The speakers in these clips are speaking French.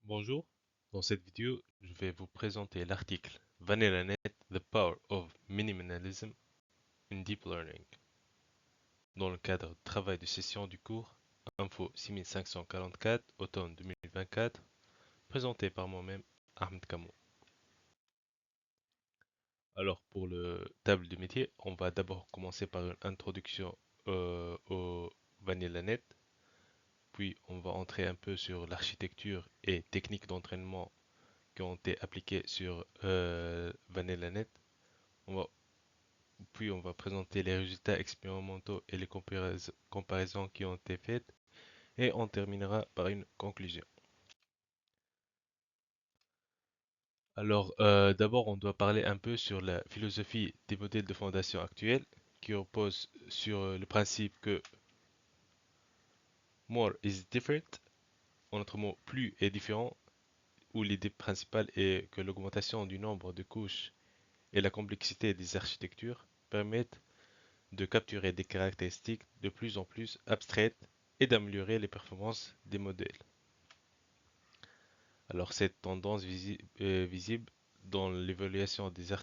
Bonjour, dans cette vidéo, je vais vous présenter l'article VanillaNet, The Power of Minimalism in Deep Learning, dans le cadre de travail de session du cours Info 6544, automne 2024, présenté par moi-même, Ahmed Kamo. Alors, pour le table de métier, on va d'abord commencer par une introduction au VanillaNet, puis on va entrer un peu sur l'architecture et techniques d'entraînement qui ont été appliquées sur VanillaNet. On va, Puis on va présenter les résultats expérimentaux et les comparaisons qui ont été faites et on terminera par une conclusion. Alors d'abord on doit parler un peu sur la philosophie des modèles de fondation actuels qui repose sur le principe que more is different, en d'autres mots plus est différent, où l'idée principale est que l'augmentation du nombre de couches et la complexité des architectures permettent de capturer des caractéristiques de plus en plus abstraites et d'améliorer les performances des modèles. Alors cette tendance est visible dans l'évaluation des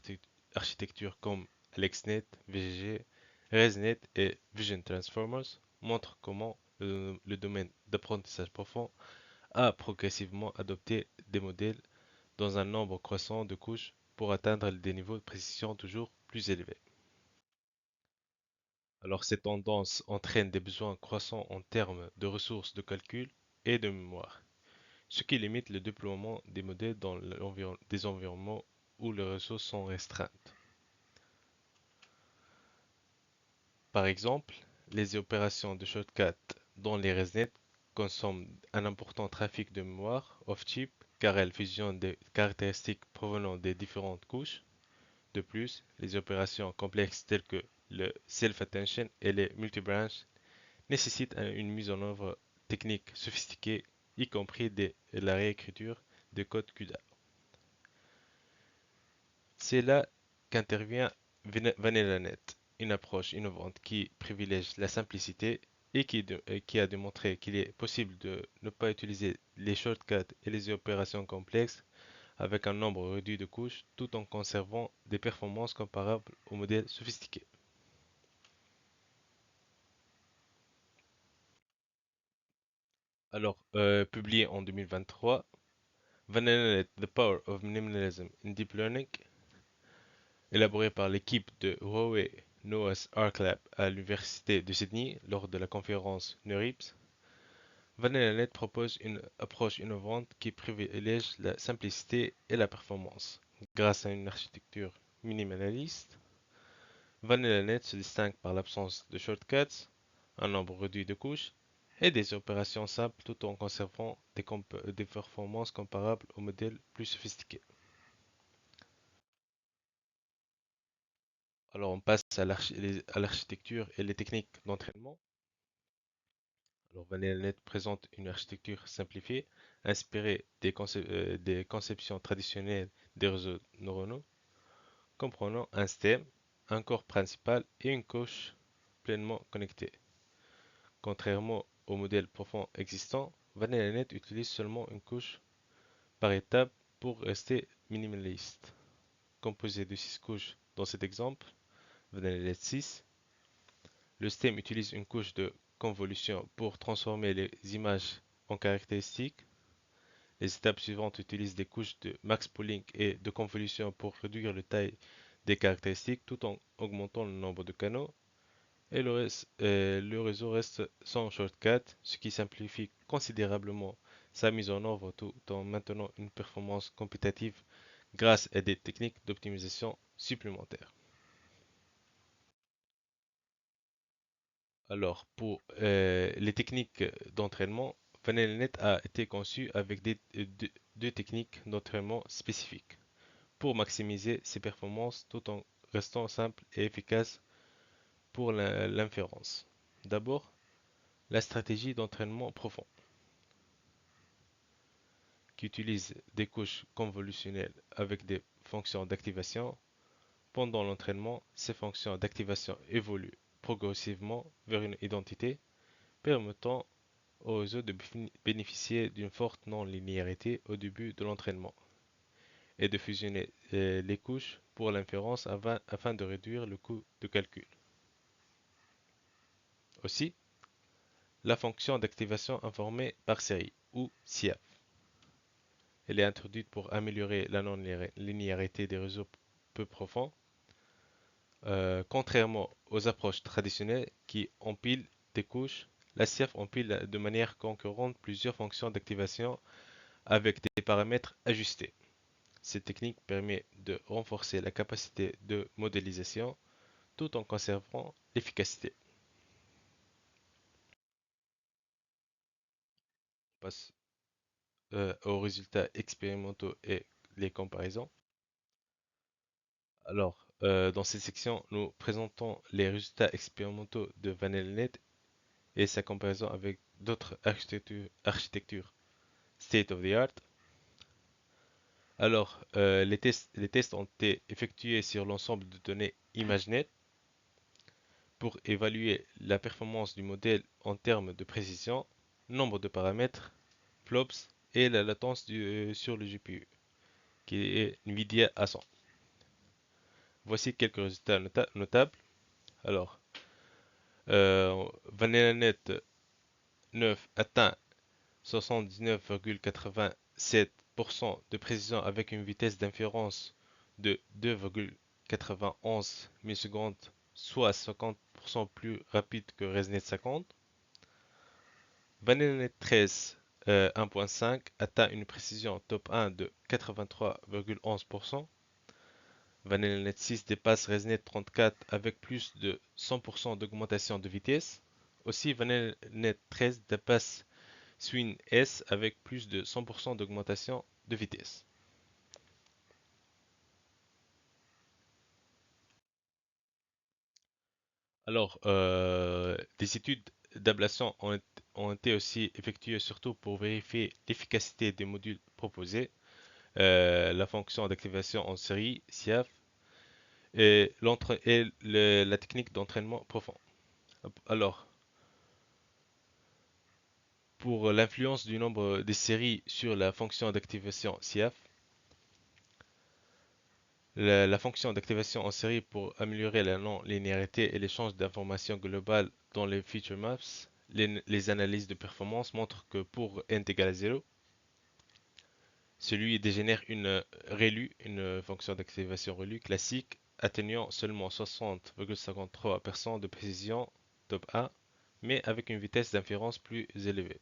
architectures comme AlexNet, VGG, ResNet et Vision Transformers montre comment le domaine d'apprentissage profond a progressivement adopté des modèles dans un nombre croissant de couches pour atteindre des niveaux de précision toujours plus élevés. Alors ces tendances entraînent des besoins croissants en termes de ressources de calcul et de mémoire, ce qui limite le déploiement des modèles dans des environnements où les ressources sont restreintes. Par exemple, les opérations de shortcut dans les ResNet consomment un important trafic de mémoire off-chip car elles fusionnent des caractéristiques provenant des différentes couches. De plus, les opérations complexes telles que le self-attention et les multibranch nécessite une mise en œuvre technique sophistiquée, y compris la réécriture de code CUDA. C'est là qu'intervient VanillaNet, une approche innovante qui privilège la simplicité et qui a démontré qu'il est possible de ne pas utiliser les shortcuts et les opérations complexes avec un nombre réduit de couches tout en conservant des performances comparables aux modèles sophistiqués. Alors, publié en 2023, VanillaNet, The Power of Minimalism in Deep Learning, élaboré par l'équipe de Huawei Noah's Ark Lab à l'Université de Sydney lors de la conférence NeurIPS, VanillaNet propose une approche innovante qui privilège la simplicité et la performance. Grâce à une architecture minimaliste, VanillaNet se distingue par l'absence de shortcuts, un nombre réduit de couches et des opérations simples tout en conservant des performances comparables aux modèles plus sophistiqués. Alors on passe à l'architecture et les techniques d'entraînement. Alors VanillaNet présente une architecture simplifiée, inspirée des conceptions traditionnelles des réseaux neuronaux, comprenant un stem, un corps principal et une couche pleinement connectée. Contrairement au modèle profond existant, VanillaNet utilise seulement une couche par étape pour rester minimaliste. Composé de 6 couches dans cet exemple, VanillaNet 6, le stem utilise une couche de convolution pour transformer les images en caractéristiques. Les étapes suivantes utilisent des couches de max pooling et de convolution pour réduire la taille des caractéristiques tout en augmentant le nombre de canaux. Et le réseau reste sans shortcut, ce qui simplifie considérablement sa mise en œuvre tout en maintenant une performance compétitive grâce à des techniques d'optimisation supplémentaires. Alors, pour les techniques d'entraînement, VanelNet a été conçu avec deux techniques d'entraînement spécifiques pour maximiser ses performances tout en restant simple et efficace pour l'inférence. D'abord, la stratégie d'entraînement profond, qui utilise des couches convolutionnelles avec des fonctions d'activation. Pendant l'entraînement, ces fonctions d'activation évoluent progressivement vers une identité permettant au réseau de bénéficier d'une forte non-linéarité au début de l'entraînement et de fusionner les couches pour l'inférence afin de réduire le coût de calcul. Aussi, la fonction d'activation informée par série, ou SIAF, elle est introduite pour améliorer la non-linéarité des réseaux peu profonds, contrairement aux approches traditionnelles qui empilent des couches. La SIAF empile de manière concurrente plusieurs fonctions d'activation avec des paramètres ajustés. Cette technique permet de renforcer la capacité de modélisation tout en conservant l'efficacité. On passe aux résultats expérimentaux et les comparaisons. Alors, dans cette section, nous présentons les résultats expérimentaux de VanelNet et sa comparaison avec d'autres architectures state of the art. Alors, les tests ont été effectués sur l'ensemble de données ImageNet pour évaluer la performance du modèle en termes de précision, nombre de paramètres, flops et la latence sur le GPU, qui est NVIDIA A100. Voici quelques résultats notables. Alors, VanillNet 9 atteint 79,87% de précision avec une vitesse d'inférence de 2,91 millisecondes, soit 50% plus rapide que ResNet 50. VanillNet 13 1.5 atteint une précision top 1 de 83,11%. VanillNet 6 dépasse ResNet 34 avec plus de 100% d'augmentation de vitesse. Aussi, VanillNet 13 dépasse Swing S avec plus de 100% d'augmentation de vitesse. Alors, des études d'ablation ont été aussi effectuées surtout pour vérifier l'efficacité des modules proposés, la fonction d'activation en série, SIAF, et la technique d'entraînement profond. Alors, pour l'influence du nombre des séries sur la fonction d'activation SIAF, la fonction d'activation en série pour améliorer la non-linéarité et l'échange d'informations globales dans les feature maps, les analyses de performance montrent que pour n égale à 0, celui dégénère une ReLU, une fonction d'activation ReLU classique, atteignant seulement 60,53% de précision top 1, mais avec une vitesse d'inférence plus élevée.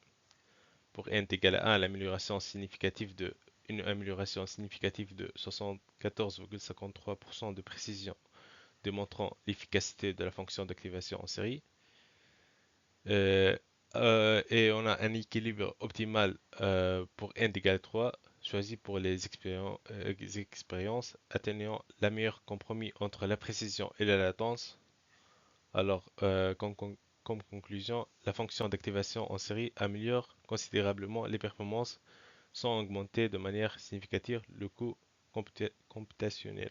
Pour n égale à 1, une amélioration significative de 74,53% de précision, démontrant l'efficacité de la fonction d'activation en série. Euh, et on a un équilibre optimal pour n égale 3, choisi pour les expériences atteignant la meilleure compromis entre la précision et la latence. Alors, comme conclusion, la fonction d'activation en série améliore considérablement les performances sans augmenter de manière significative le coût computationnel.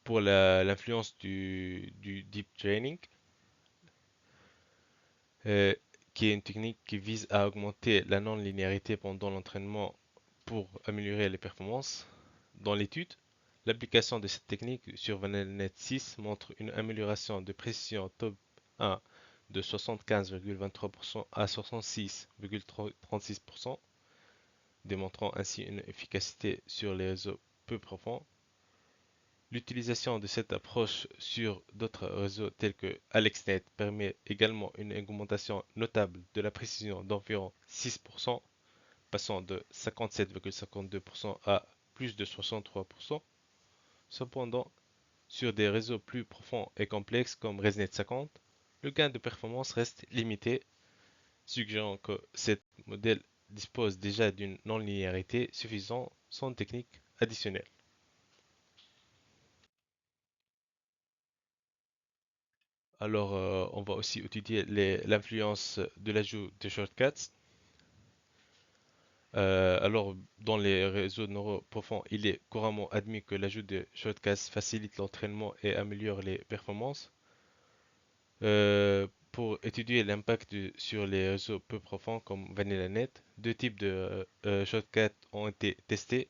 Pour l'influence du deep training, euh, qui est une technique qui vise à augmenter la non-linéarité pendant l'entraînement pour améliorer les performances. Dans l'étude, l'application de cette technique sur VanillNet 6 montre une amélioration de précision top 1 de 75,23% à 66,36%, démontrant ainsi une efficacité sur les réseaux peu profonds. L'utilisation de cette approche sur d'autres réseaux tels que AlexNet permet également une augmentation notable de la précision d'environ 6%, passant de 57,52% à plus de 63%. Cependant, sur des réseaux plus profonds et complexes comme ResNet 50, le gain de performance reste limité, suggérant que ce modèle dispose déjà d'une non-linéarité suffisante sans technique additionnelle. Alors, on va aussi étudier l'influence de l'ajout de shortcuts. Alors, dans les réseaux neuraux profonds, il est couramment admis que l'ajout de shortcuts facilite l'entraînement et améliore les performances. pour étudier l'impact sur les réseaux peu profonds comme VanillaNet, deux types de shortcuts ont été testés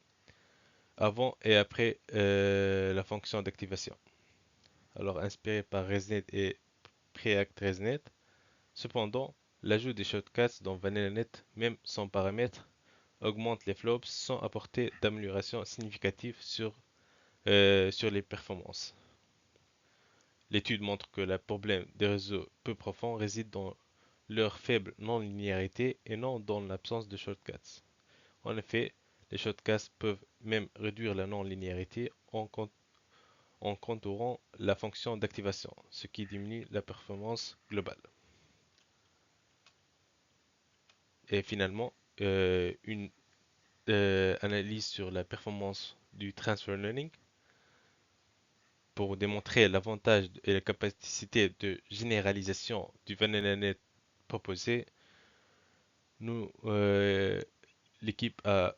avant et après la fonction d'activation. Alors inspiré par ResNet et Preact ResNet. Cependant, l'ajout des shortcuts dans VanillaNet, même sans paramètres, augmente les flops sans apporter d'amélioration significative sur les performances. L'étude montre que le problème des réseaux peu profonds réside dans leur faible non-linéarité et non dans l'absence de shortcuts. En effet, les shortcuts peuvent même réduire la non-linéarité en contourant la fonction d'activation, ce qui diminue la performance globale. Et finalement, une analyse sur la performance du transfer learning pour démontrer l'avantage et la capacité de généralisation du VanillNet proposé. L'équipe a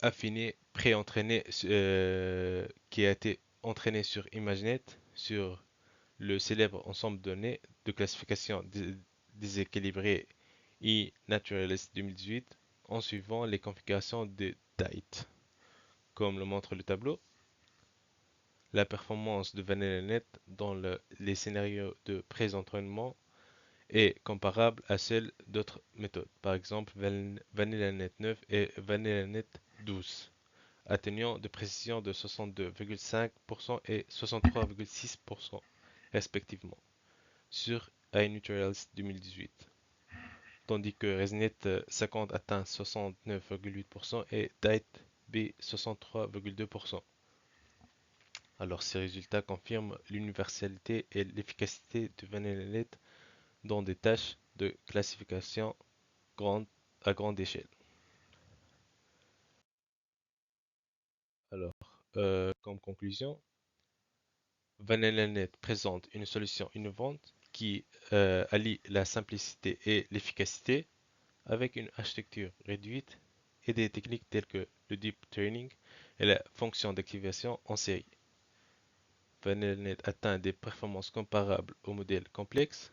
affiné, pré-entraîné, qui a été entraîné sur ImageNet, sur le célèbre ensemble de données de classification déséquilibrée e-Naturalist 2018, en suivant les configurations de DITE. Comme le montre le tableau, la performance de VanillaNet dans les scénarios de pré-entraînement est comparable à celle d'autres méthodes, par exemple VanillaNet 9 et VanillaNet 12, atteignant de précision de 62,5% et 63,6% respectivement sur iNaturalist 2018, tandis que ResNet 50 atteint 69,8% et DITE-B 63,2%. Alors ces résultats confirment l'universalité et l'efficacité de VanillaNet dans des tâches de classification à grande échelle. Alors, comme conclusion, VanillaNet présente une solution innovante qui allie la simplicité et l'efficacité avec une architecture réduite et des techniques telles que le deep training et la fonction d'activation en série. VanillaNet atteint des performances comparables aux modèles complexes.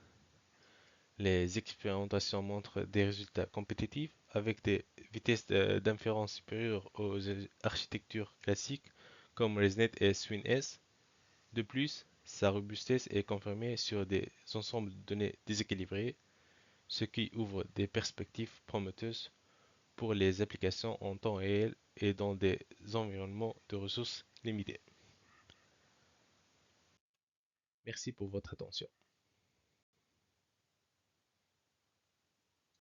Les expérimentations montrent des résultats compétitifs avec des vitesses d'inférence supérieures aux architectures classiques comme ResNet et SwinS. De plus, sa robustesse est confirmée sur des ensembles de données déséquilibrés, ce qui ouvre des perspectives prometteuses pour les applications en temps réel et dans des environnements de ressources limitées. Merci pour votre attention.